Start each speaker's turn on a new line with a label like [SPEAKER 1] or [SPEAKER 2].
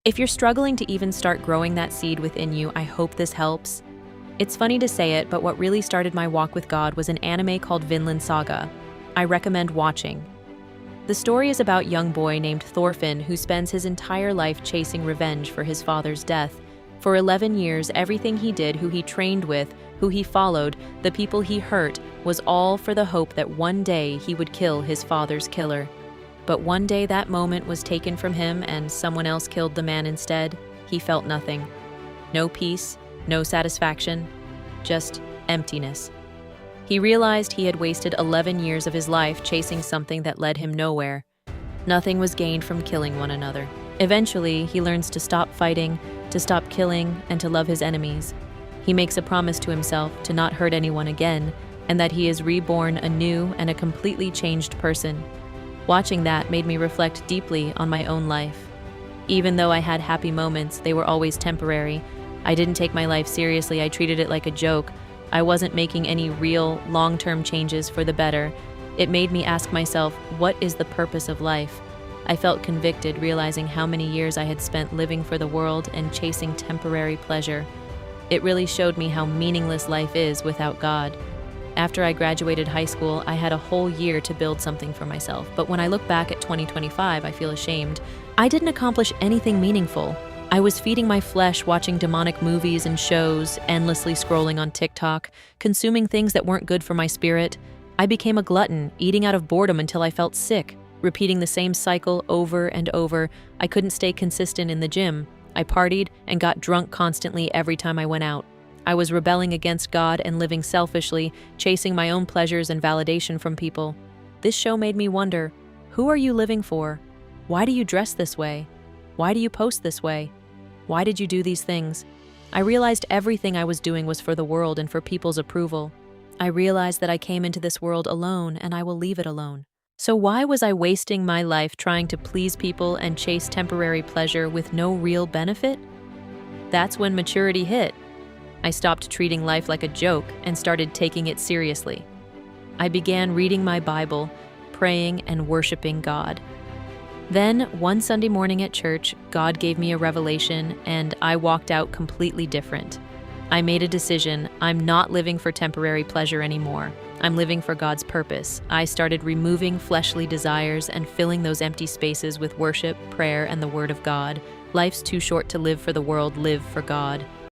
[SPEAKER 1] If you're struggling to even start growing that seed within you, I hope this helps. It's funny to say it, but what really started my walk with God was an anime called Vinland Saga. I recommend watching. The story is about a young boy named Thorfinn who spends his entire life chasing revenge for his father's death. For 11 years, everything he did, who he trained with, who he followed, the people he hurt, was all for the hope that one day he would kill his father's killer. But one day that moment was taken from him and someone else killed the man instead. He felt nothing. No peace, no satisfaction, just emptiness. He realized he had wasted 11 years of his life chasing something that led him nowhere. Nothing was gained from killing one another. Eventually, he learns to stop fighting, to stop killing, and to love his enemies. He makes a promise to himself to not hurt anyone again, and that he is reborn a new and a completely changed person. Watching that made me reflect deeply on my own life. Even though I had happy moments, they were always temporary. I didn't take my life seriously, I treated it like a joke. I wasn't making any real, long-term changes for the better. It made me ask myself, what is the purpose of life? I felt convicted, realizing how many years I had spent living for the world and chasing temporary pleasure. It really showed me how meaningless life is without God. After I graduated high school, I had a whole year to build something for myself, but when I look back at 2025, I feel ashamed. I didn't accomplish anything meaningful. I was feeding my flesh, watching demonic movies and shows, endlessly scrolling on TikTok, consuming things that weren't good for my spirit. I became a glutton, eating out of boredom until I felt sick, repeating the same cycle over and over. I couldn't stay consistent in the gym. I partied and got drunk constantly every time I went out. I was rebelling against God and living selfishly, chasing my own pleasures and validation from people. This show made me wonder, who are you living for? Why do you dress this way? Why do you post this way? Why did you do these things? I realized everything I was doing was for the world and for people's approval. I realized that I came into this world alone and I will leave it alone. So why was I wasting my life trying to please people and chase temporary pleasure with no real benefit? That's when maturity hit. I stopped treating life like a joke and started taking it seriously. I began reading my Bible, praying and worshiping God. Then, one Sunday morning at church, God gave me a revelation and I walked out completely different. I made a decision. I'm not living for temporary pleasure anymore. I'm living for God's purpose. I started removing fleshly desires and filling those empty spaces with worship, prayer, and the Word of God. Life's too short to live for the world, live for God.